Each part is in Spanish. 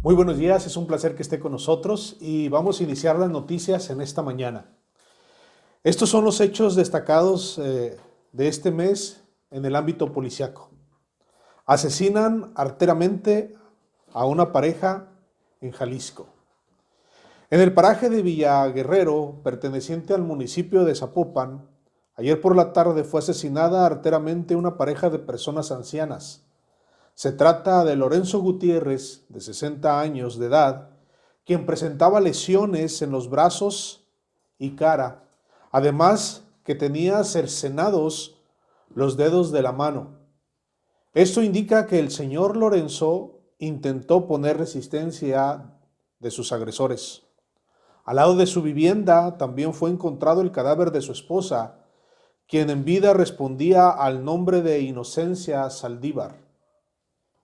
Muy buenos días, es un placer que esté con nosotros y vamos a iniciar las noticias en esta mañana. Estos son los hechos destacados de este mes en el ámbito policiaco. Asesinan arteramente a una pareja en Jalisco. En el paraje de Villaguerrero, perteneciente al municipio de Zapopan, ayer por la tarde fue asesinada arteramente una pareja de personas ancianas. Se trata de Lorenzo Gutiérrez, de 60 años de edad, quien presentaba lesiones en los brazos y cara, además que tenía cercenados los dedos de la mano. Esto indica que el señor Lorenzo intentó poner resistencia de sus agresores. Al lado de su vivienda también fue encontrado el cadáver de su esposa, quien en vida respondía al nombre de Inocencia Saldívar,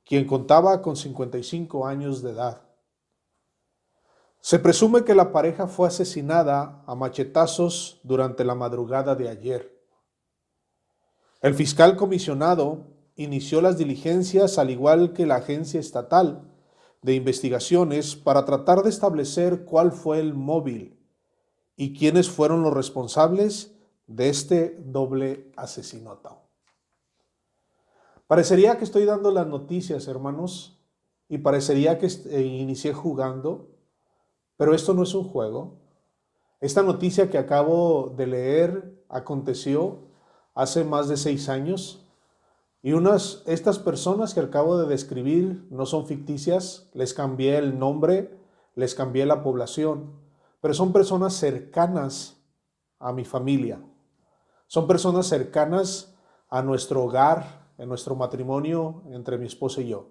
quien contaba con 55 años de edad. Se presume que la pareja fue asesinada a machetazos durante la madrugada de ayer. El fiscal comisionado inició las diligencias, al igual que la Agencia Estatal de Investigaciones, para tratar de establecer cuál fue el móvil y quiénes fueron los responsables de este doble asesinato. Parecería que estoy dando las noticias, hermanos, y parecería que inicié jugando, pero esto no es un juego. Esta noticia que acabo de leer aconteció hace más de 6 años y estas personas que acabo de describir no son ficticias, les cambié el nombre, les cambié la población, pero son personas cercanas a mi familia, son personas cercanas a nuestro hogar, en nuestro matrimonio entre mi esposa y yo.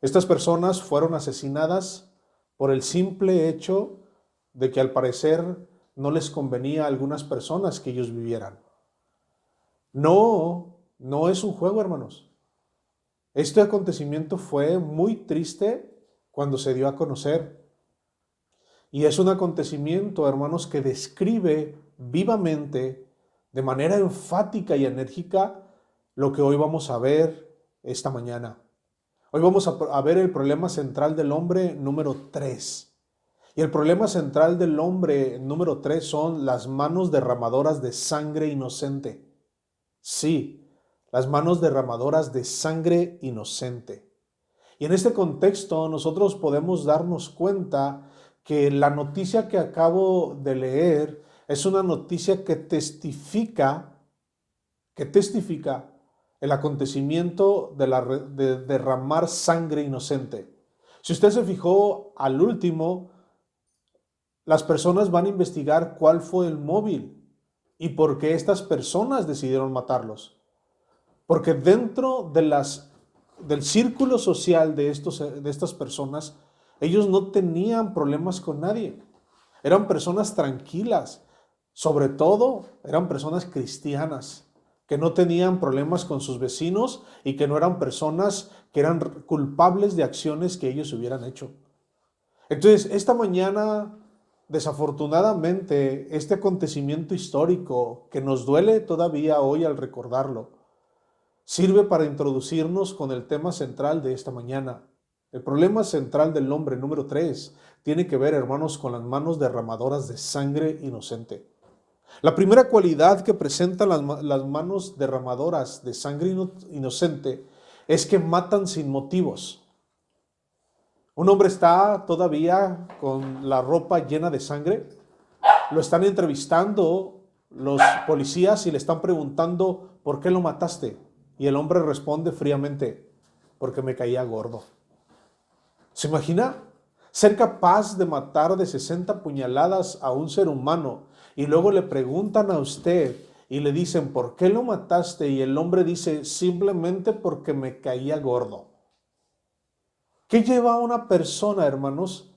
Estas personas fueron asesinadas por el simple hecho de que al parecer no les convenía a algunas personas que ellos vivieran. No es un juego, hermanos. Este acontecimiento fue muy triste cuando se dio a conocer. Y es un acontecimiento, hermanos, que describe vivamente, de manera enfática y enérgica, lo que hoy vamos a ver esta mañana. Hoy vamos a ver el problema central del hombre número 3. Y el problema central del hombre número 3 son las manos derramadoras de sangre inocente. Sí, las manos derramadoras de sangre inocente. Y en este contexto nosotros podemos darnos cuenta que la noticia que acabo de leer es una noticia que testifica el acontecimiento de derramar sangre inocente. Si usted se fijó al último, las personas van a investigar cuál fue el móvil y por qué estas personas decidieron matarlos. Porque dentro del círculo social de estas personas, ellos no tenían problemas con nadie. Eran personas tranquilas, sobre todo eran personas cristianas, que no tenían problemas con sus vecinos y que no eran personas que eran culpables de acciones que ellos hubieran hecho. Entonces, esta mañana, desafortunadamente, este acontecimiento histórico que nos duele todavía hoy al recordarlo, sirve para introducirnos con el tema central de esta mañana. El problema central del hombre número 3 tiene que ver, hermanos, con las manos derramadoras de sangre inocente. La primera cualidad que presentan las manos derramadoras de sangre inocente es que matan sin motivos. Un hombre está todavía con la ropa llena de sangre, lo están entrevistando los policías y le están preguntando, ¿por qué lo mataste? Y el hombre responde fríamente, porque me caía gordo. ¿Se imagina? Ser capaz de matar de 60 puñaladas a un ser humano y luego le preguntan a usted y le dicen, ¿por qué lo mataste? Y el hombre dice, simplemente porque me caía gordo. ¿Qué lleva a una persona, hermanos,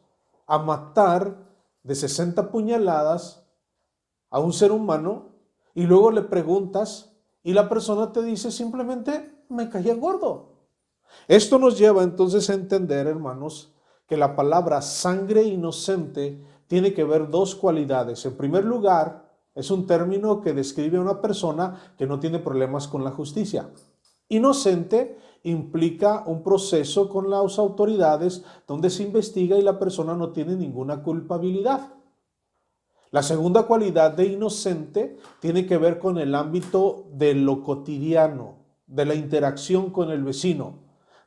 a matar de 60 puñaladas a un ser humano y luego le preguntas y la persona te dice simplemente me caía gordo? Esto nos lleva entonces a entender, hermanos, que la palabra sangre inocente tiene que ver dos cualidades. En primer lugar, es un término que describe a una persona que no tiene problemas con la justicia. Inocente implica un proceso con las autoridades donde se investiga y la persona no tiene ninguna culpabilidad. La segunda cualidad de inocente tiene que ver con el ámbito de lo cotidiano, de la interacción con el vecino,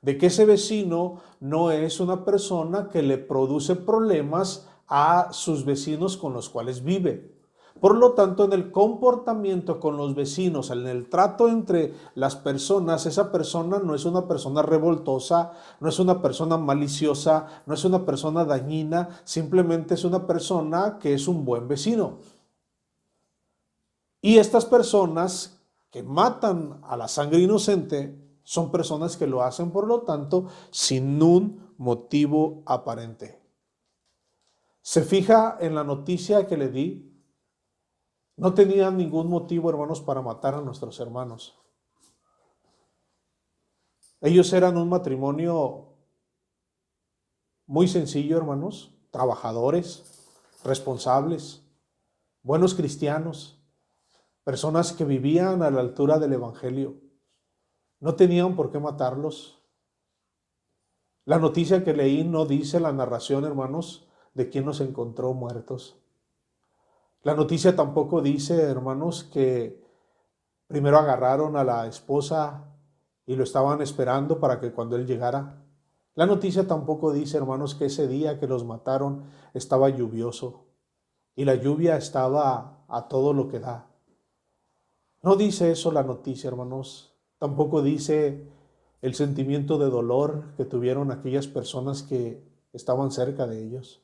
de que ese vecino no es una persona que le produce problemas a sus vecinos con los cuales vive. Por lo tanto, en el comportamiento con los vecinos, en el trato entre las personas, esa persona no es una persona revoltosa, no es una persona maliciosa, no es una persona dañina, simplemente es una persona que es un buen vecino. Y estas personas que matan a la sangre inocente son personas que lo hacen, por lo tanto, sin un motivo aparente. Se fija en la noticia que le di. No tenían ningún motivo, hermanos, para matar a nuestros hermanos. Ellos eran un matrimonio muy sencillo, hermanos, trabajadores, responsables, buenos cristianos, personas que vivían a la altura del Evangelio. No tenían por qué matarlos. La noticia que leí no dice la narración, hermanos, de quién los encontró muertos. La noticia tampoco dice, hermanos, que primero agarraron a la esposa y lo estaban esperando para que cuando él llegara. La noticia tampoco dice, hermanos, que ese día que los mataron estaba lluvioso y la lluvia estaba a todo lo que da. No dice eso la noticia, hermanos. Tampoco dice el sentimiento de dolor que tuvieron aquellas personas que estaban cerca de ellos.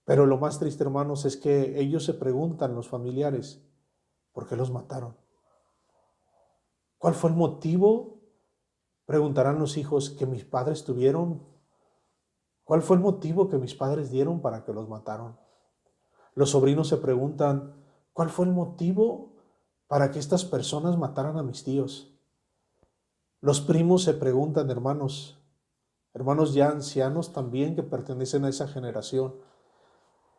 Pero lo más triste, hermanos, es que ellos se preguntan, los familiares, ¿por qué los mataron? ¿Cuál fue el motivo? Preguntarán los hijos que mis padres tuvieron. ¿Cuál fue el motivo que mis padres dieron para que los mataron? Los sobrinos se preguntan, ¿cuál fue el motivo para que estas personas mataran a mis tíos? Los primos se preguntan, hermanos ya ancianos también que pertenecen a esa generación,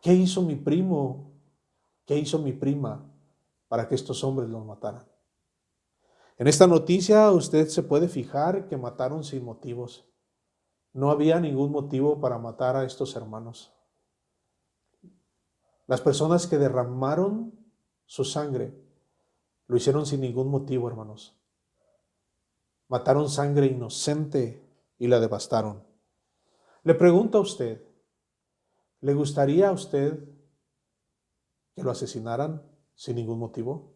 ¿qué hizo mi primo? ¿Qué hizo mi prima para que estos hombres los mataran? En esta noticia usted se puede fijar que mataron sin motivos. No había ningún motivo para matar a estos hermanos. Las personas que derramaron su sangre lo hicieron sin ningún motivo, hermanos. Mataron sangre inocente y la devastaron. Le pregunto a usted, ¿le gustaría a usted que lo asesinaran sin ningún motivo?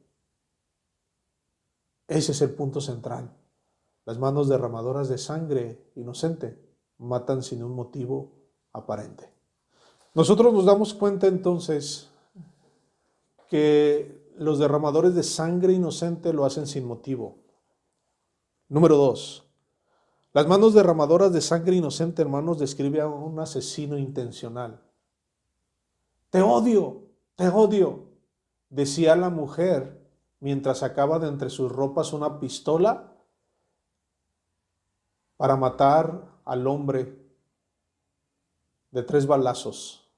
Ese es el punto central. Las manos derramadoras de sangre inocente matan sin un motivo aparente. Nosotros nos damos cuenta entonces que los derramadores de sangre inocente lo hacen sin motivo. Número 2. Las manos derramadoras de sangre inocente, hermanos, describe a un asesino intencional. Te odio, decía la mujer mientras sacaba de entre sus ropas una pistola para matar al hombre de 3 balazos.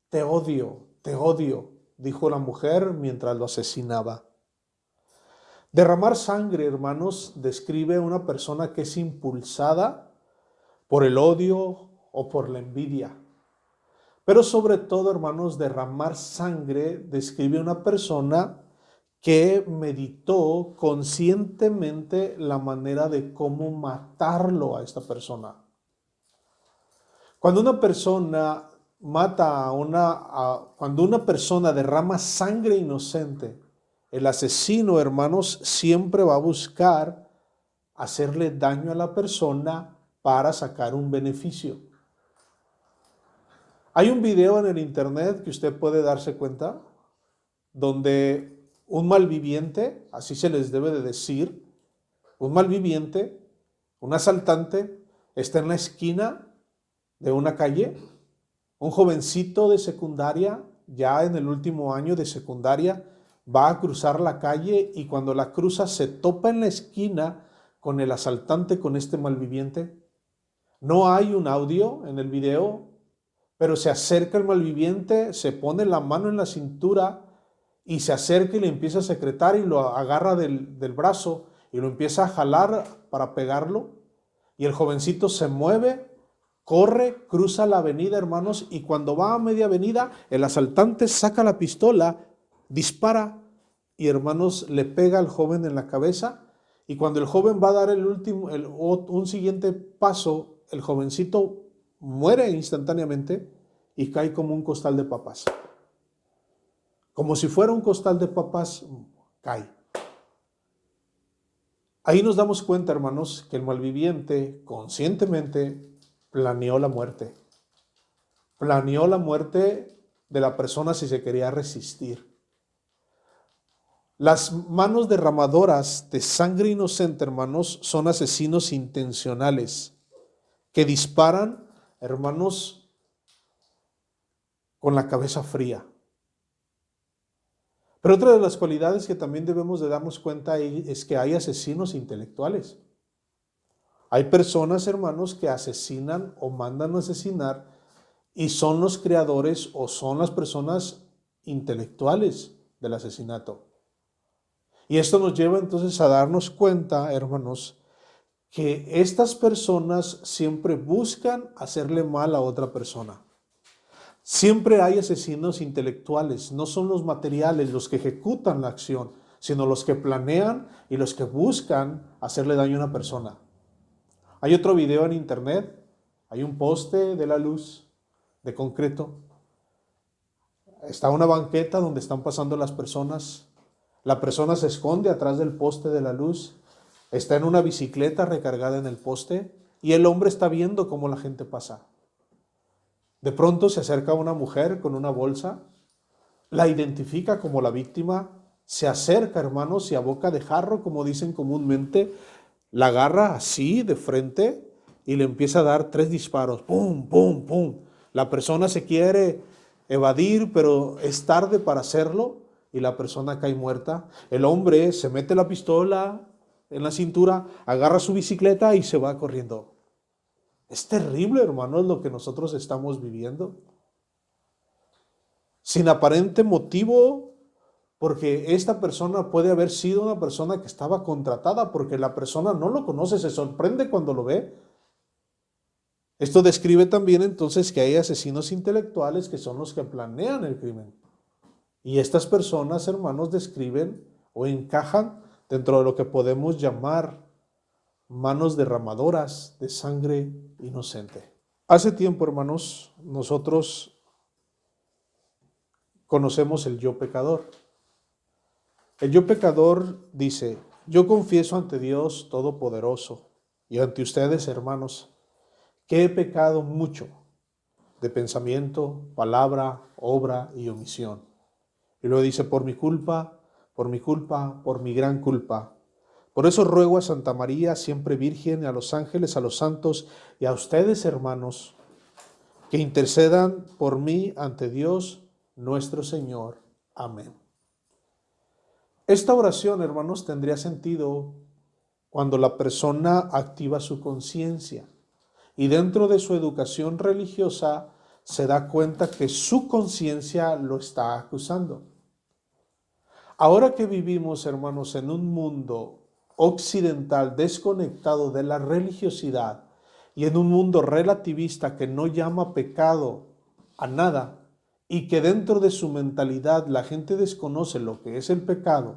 Te odio, dijo la mujer mientras lo asesinaba. Derramar sangre, hermanos, describe a una persona que es impulsada por el odio o por la envidia. Pero sobre todo, hermanos, derramar sangre describe a una persona que meditó conscientemente la manera de cómo matarlo a esta persona. Cuando una persona cuando una persona derrama sangre inocente, el asesino, hermanos, siempre va a buscar hacerle daño a la persona para sacar un beneficio. Hay un video en el internet que usted puede darse cuenta, donde un malviviente, así se les debe de decir, un malviviente, un asaltante, está en la esquina de una calle, un jovencito de secundaria, ya en el último año de secundaria, va a cruzar la calle y cuando la cruza se topa en la esquina con el asaltante, con este malviviente. No hay un audio en el video, pero se acerca el malviviente, se pone la mano en la cintura y se acerca y le empieza a secretar y lo agarra del brazo y lo empieza a jalar para pegarlo, y el jovencito se mueve, corre, cruza la avenida, hermanos, y cuando va a media avenida, el asaltante saca la pistola, dispara, y hermanos, le pega al joven en la cabeza, y cuando el joven va a dar un siguiente paso, el jovencito muere instantáneamente y cae como un costal de papas. Como si fuera un costal de papas, cae. Ahí nos damos cuenta, hermanos, que el malviviente conscientemente planeó la muerte. Planeó la muerte de la persona si se quería resistir. Las manos derramadoras de sangre inocente, hermanos, son asesinos intencionales que disparan, hermanos, con la cabeza fría. Pero otra de las cualidades que también debemos de darnos cuenta es que hay asesinos intelectuales. Hay personas, hermanos, que asesinan o mandan a asesinar y son los creadores o son las personas intelectuales del asesinato. Y esto nos lleva entonces a darnos cuenta, hermanos, que estas personas siempre buscan hacerle mal a otra persona. Siempre hay asesinos intelectuales, no son los materiales los que ejecutan la acción, sino los que planean y los que buscan hacerle daño a una persona. Hay otro video en internet, hay un poste de la luz de concreto, está una banqueta donde están pasando las personas, la persona se esconde atrás del poste de la luz, está en una bicicleta recargada en el poste y el hombre está viendo cómo la gente pasa. De pronto se acerca una mujer con una bolsa, la identifica como la víctima, se acerca, hermanos, y a boca de jarro, como dicen comúnmente, la agarra así de frente y le empieza a dar 3 disparos. ¡Pum, pum, pum! La persona se quiere evadir, pero es tarde para hacerlo y la persona cae muerta. El hombre se mete la pistola en la cintura, agarra su bicicleta y se va corriendo. Es terrible, hermanos, lo que nosotros estamos viviendo. Sin aparente motivo, porque esta persona puede haber sido una persona que estaba contratada, porque la persona no lo conoce, se sorprende cuando lo ve. Esto describe también entonces que hay asesinos intelectuales que son los que planean el crimen. Y estas personas, hermanos, describen o encajan dentro de lo que podemos llamar manos derramadoras de sangre inocente. Hace tiempo, hermanos, nosotros conocemos el yo pecador. El yo pecador dice: yo confieso ante Dios Todopoderoso y ante ustedes, hermanos, que he pecado mucho de pensamiento, palabra, obra y omisión. Y luego dice: por mi culpa, por mi culpa, por mi gran culpa. Por eso ruego a Santa María, siempre Virgen, y a los ángeles, a los santos, y a ustedes, hermanos, que intercedan por mí ante Dios nuestro Señor. Amén. Esta oración, hermanos, tendría sentido cuando la persona activa su conciencia y dentro de su educación religiosa se da cuenta que su conciencia lo está acusando. Ahora que vivimos, hermanos, en un mundo occidental desconectado de la religiosidad y en un mundo relativista que no llama pecado a nada y que dentro de su mentalidad la gente desconoce lo que es el pecado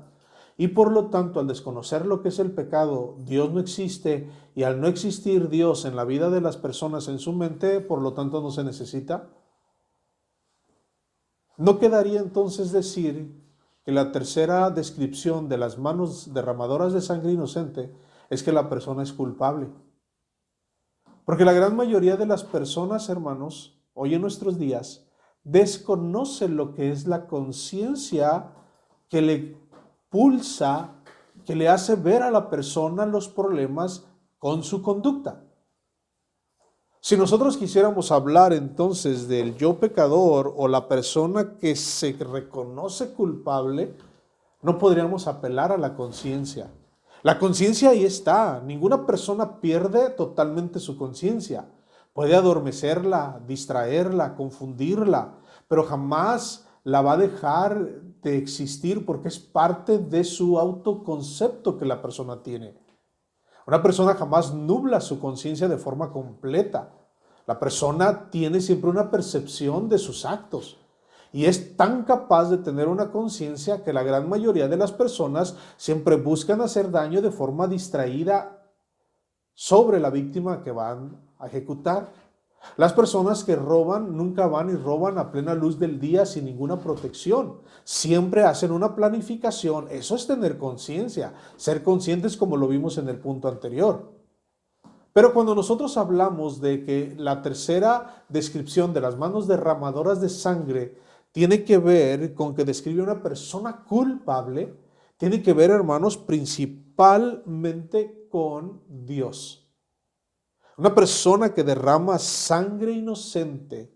y por lo tanto al desconocer lo que es el pecado Dios no existe y al no existir Dios en la vida de las personas en su mente por lo tanto no se necesita. ¿No quedaría entonces decir que la tercera descripción de las manos derramadoras de sangre inocente es que la persona es culpable? Porque la gran mayoría de las personas, hermanos, hoy en nuestros días, desconocen lo que es la conciencia que le pulsa, que le hace ver a la persona los problemas con su conducta. Si nosotros quisiéramos hablar entonces del yo pecador o la persona que se reconoce culpable, no podríamos apelar a la conciencia. La conciencia ahí está. Ninguna persona pierde totalmente su conciencia. Puede adormecerla, distraerla, confundirla, pero jamás la va a dejar de existir porque es parte de su autoconcepto que la persona tiene. Una persona jamás nubla su conciencia de forma completa. La persona tiene siempre una percepción de sus actos y es tan capaz de tener una conciencia que la gran mayoría de las personas siempre buscan hacer daño de forma distraída sobre la víctima que van a ejecutar. Las personas que roban nunca van y roban a plena luz del día sin ninguna protección. Siempre hacen una planificación. Eso es tener conciencia, ser conscientes como lo vimos en el punto anterior. Pero cuando nosotros hablamos de que la tercera descripción de las manos derramadoras de sangre tiene que ver con que describe a una persona culpable, tiene que ver, hermanos, principalmente con Dios. Una persona que derrama sangre inocente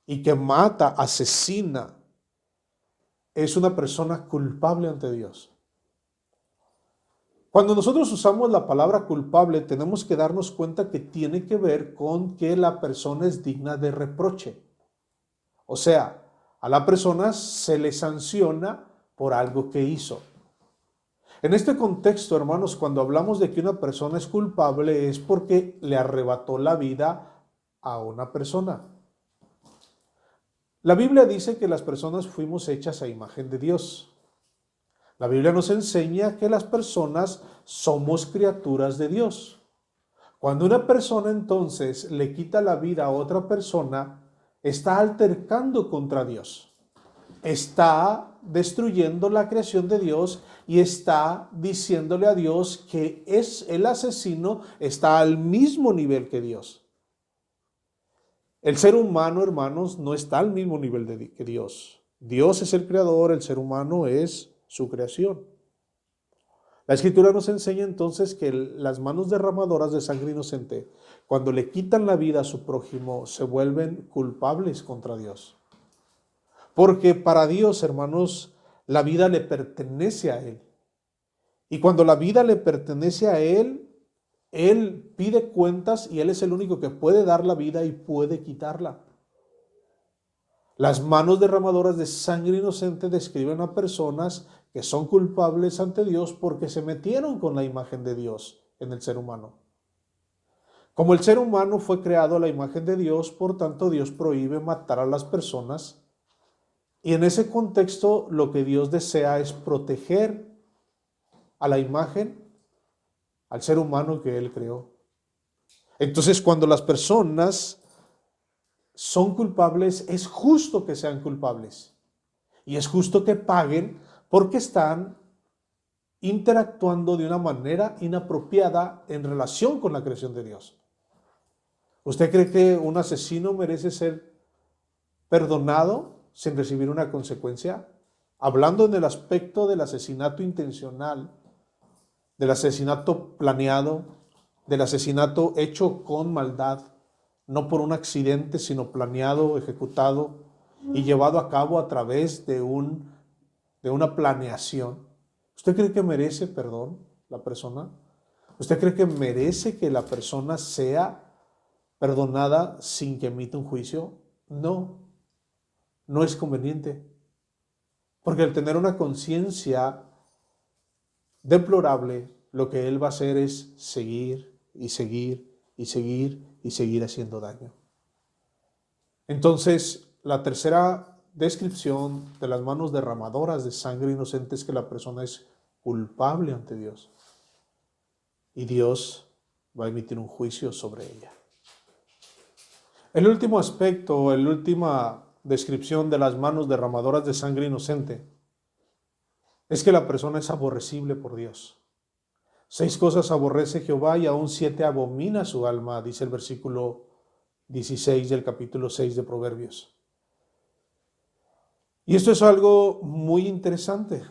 y que mata, asesina, es una persona culpable ante Dios. Cuando nosotros usamos la palabra culpable, tenemos que darnos cuenta que tiene que ver con que la persona es digna de reproche. O sea, a la persona se le sanciona por algo que hizo. En este contexto, hermanos, cuando hablamos de que una persona es culpable es porque le arrebató la vida a una persona. La Biblia dice que las personas fuimos hechas a imagen de Dios. La Biblia nos enseña que las personas somos criaturas de Dios. Cuando una persona entonces le quita la vida a otra persona, está altercando contra Dios. Está destruyendo la creación de Dios y está diciéndole a Dios que es el asesino, está al mismo nivel que Dios. El ser humano, hermanos, no está al mismo nivel que Dios. Dios es el creador, el ser humano es su creación. La Escritura nos enseña entonces que las manos derramadoras de sangre inocente, cuando le quitan la vida a su prójimo, se vuelven culpables contra Dios. Porque para Dios, hermanos, la vida le pertenece a Él. Y cuando la vida le pertenece a Él, Él pide cuentas y Él es el único que puede dar la vida y puede quitarla. Las manos derramadoras de sangre inocente describen a personas que son culpables ante Dios porque se metieron con la imagen de Dios en el ser humano. Como el ser humano fue creado a la imagen de Dios, por tanto Dios prohíbe matar a las personas. Y en ese contexto lo que Dios desea es proteger a la imagen, al ser humano que Él creó. Entonces, cuando las personas son culpables, es justo que sean culpables. Y es justo que paguen porque están interactuando de una manera inapropiada en relación con la creación de Dios. ¿Usted cree que un asesino merece ser perdonado sin recibir una consecuencia? Hablando en el aspecto del asesinato intencional, del asesinato planeado, del asesinato hecho con maldad, no por un accidente, sino planeado, ejecutado y llevado a cabo a través de una planeación. ¿Usted cree que merece perdón la persona? ¿Usted cree que merece que la persona sea perdonada sin que emita un juicio? No, no es conveniente. Porque al tener una conciencia deplorable, lo que él va a hacer es seguir y seguir y seguir y seguir haciendo daño. Entonces, la tercera descripción de las manos derramadoras de sangre inocente es que la persona es culpable ante Dios. Y Dios va a emitir un juicio sobre ella. El último aspecto, la última descripción de las manos derramadoras de sangre inocente es que la persona es aborrecible por Dios. 6 cosas aborrece Jehová y aún 7 abomina su alma, dice el versículo 16 del capítulo 6 de Proverbios. Y esto es algo muy interesante.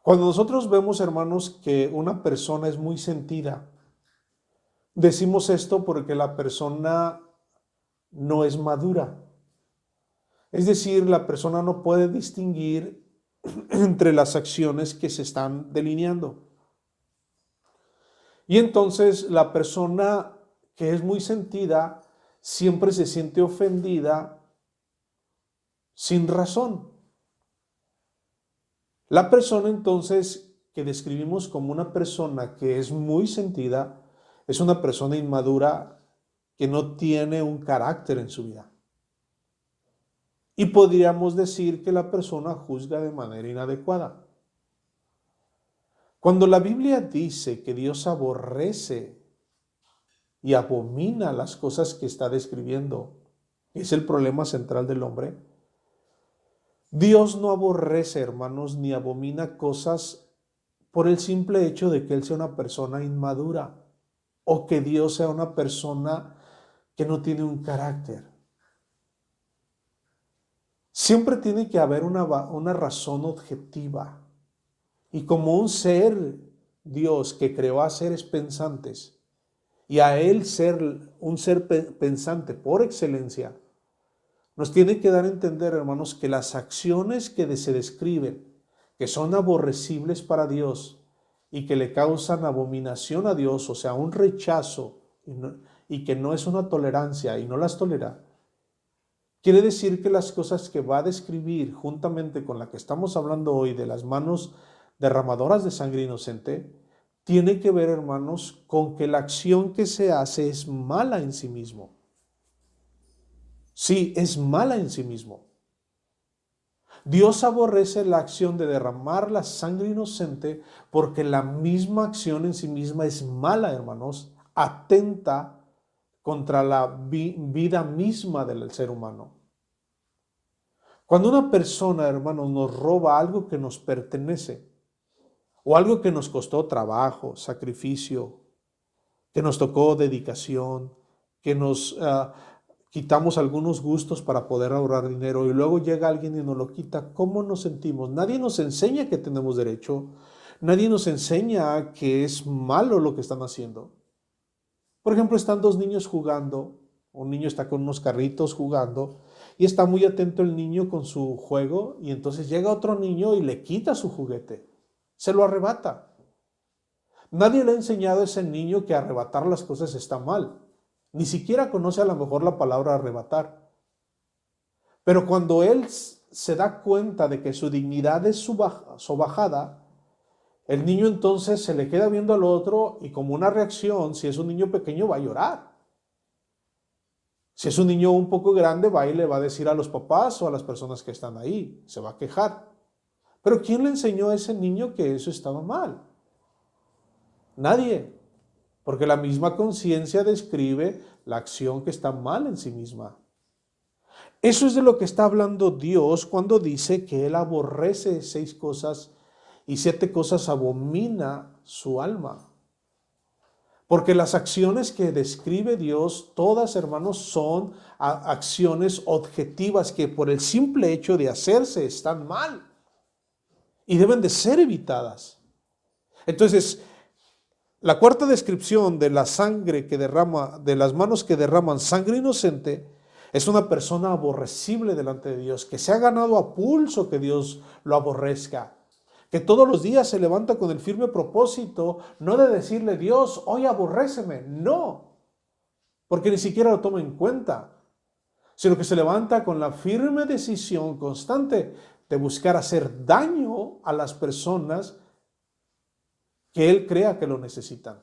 Cuando nosotros vemos, hermanos, que una persona es muy sentida, decimos esto porque la persona no es madura. Es decir, la persona no puede distinguir entre las acciones que se están delineando. Y entonces la persona que es muy sentida siempre se siente ofendida sin razón. La persona entonces que describimos como una persona que es muy sentida, es una persona inmadura que no tiene un carácter en su vida. Y podríamos decir que la persona juzga de manera inadecuada. Cuando la Biblia dice que Dios aborrece y abomina las cosas que está describiendo, es el problema central del hombre. Dios no aborrece, hermanos, ni abomina cosas por el simple hecho de que Él sea una persona inmadura o que Dios sea una persona que no tiene un carácter. Siempre tiene que haber una razón objetiva. Y como un ser, Dios, que creó a seres pensantes, y a Él ser un ser pensante por excelencia, nos tiene que dar a entender, hermanos, que las acciones que se describen, que son aborrecibles para Dios y que le causan abominación a Dios, o sea, un rechazo, y que no es una tolerancia y no las tolera, quiere decir que las cosas que va a describir juntamente con la que estamos hablando hoy de las manos derramadoras de sangre inocente, tiene que ver, hermanos, con que la acción que se hace es mala en sí mismo. Sí, es mala en sí mismo. Dios aborrece la acción de derramar la sangre inocente porque la misma acción en sí misma es mala, hermanos, atenta contra la vida misma del ser humano. Cuando una persona, hermanos, nos roba algo que nos pertenece o algo que nos costó trabajo, sacrificio, que nos tocó dedicación, que nos quitamos algunos gustos para poder ahorrar dinero y luego llega alguien y nos lo quita, ¿cómo nos sentimos? Nadie nos enseña que tenemos derecho, nadie nos enseña que es malo lo que están haciendo. Por ejemplo, están dos niños jugando, un niño está con unos carritos jugando y está muy atento el niño con su juego y entonces llega otro niño y le quita su juguete, se lo arrebata. Nadie le ha enseñado a ese niño que arrebatar las cosas está mal. Ni siquiera conoce a lo mejor la palabra arrebatar. Pero cuando él se da cuenta de que su dignidad es sobajada, el niño entonces se le queda viendo al otro y como una reacción, si es un niño pequeño, va a llorar. Si es un niño un poco grande, va y le va a decir a los papás o a las personas que están ahí, se va a quejar. Pero ¿quién le enseñó a ese niño que eso estaba mal? Nadie. Porque la misma conciencia describe la acción que está mal en sí misma. Eso es de lo que está hablando Dios cuando dice que Él aborrece 6 cosas y 7 cosas abomina su alma. Porque las acciones que describe Dios, todas, hermanos, son acciones objetivas que por el simple hecho de hacerse están mal y deben de ser evitadas. Entonces, la cuarta descripción de la sangre que derrama, de las manos que derraman sangre inocente, es una persona aborrecible delante de Dios, que se ha ganado a pulso que Dios lo aborrezca, que todos los días se levanta con el firme propósito, no de decirle, Dios, hoy aborréceme, no, porque ni siquiera lo toma en cuenta, sino que se levanta con la firme decisión constante de buscar hacer daño a las personas que él crea que lo necesitan.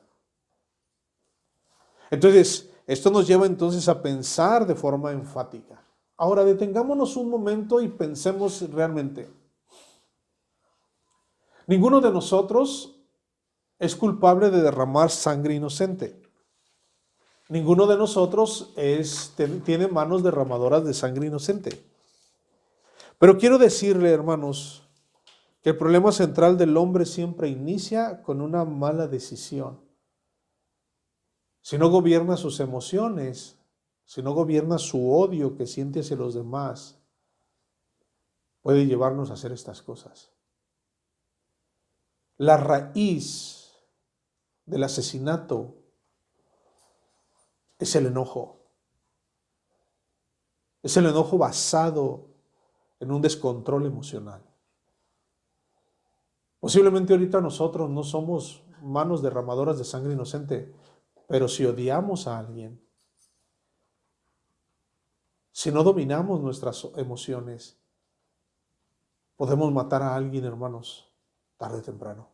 Entonces, esto nos lleva entonces a pensar de forma enfática. Ahora, detengámonos un momento y pensemos realmente. Ninguno de nosotros es culpable de derramar sangre inocente. Ninguno de nosotros tiene manos derramadoras de sangre inocente. Pero quiero decirle, hermanos, que el problema central del hombre siempre inicia con una mala decisión. Si no gobierna sus emociones, si no gobierna su odio que siente hacia los demás, puede llevarnos a hacer estas cosas. La raíz del asesinato es el enojo. Es el enojo basado en un descontrol emocional. Posiblemente ahorita nosotros no somos manos derramadoras de sangre inocente, pero si odiamos a alguien, si no dominamos nuestras emociones, podemos matar a alguien, hermanos, tarde o temprano.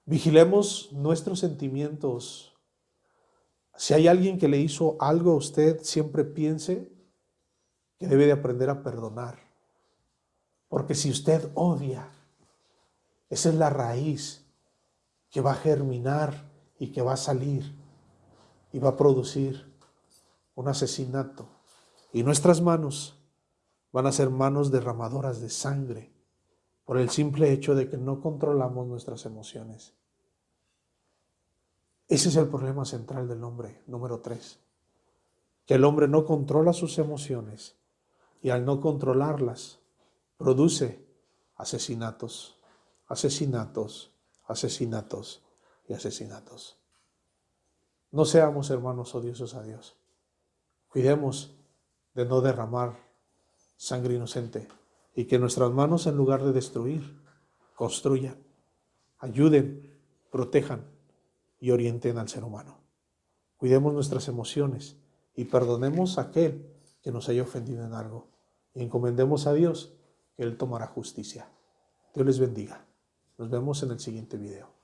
Vigilemos nuestros sentimientos. Si hay alguien que le hizo algo a usted, siempre piense que debe de aprender a perdonar. Porque si usted odia, esa es la raíz que va a germinar y que va a salir y va a producir un asesinato. Y nuestras manos van a ser manos derramadoras de sangre por el simple hecho de que no controlamos nuestras emociones. Ese es el problema central del hombre, número 3. Que el hombre no controla sus emociones y al no controlarlas, produce asesinatos, asesinatos, asesinatos y asesinatos. No seamos, hermanos, odiosos a Dios. Cuidemos de no derramar sangre inocente y que nuestras manos, en lugar de destruir, construyan, ayuden, protejan y orienten al ser humano. Cuidemos nuestras emociones y perdonemos a aquel que nos haya ofendido en algo y encomendemos a Dios que Él tomará justicia. Dios les bendiga. Nos vemos en el siguiente video.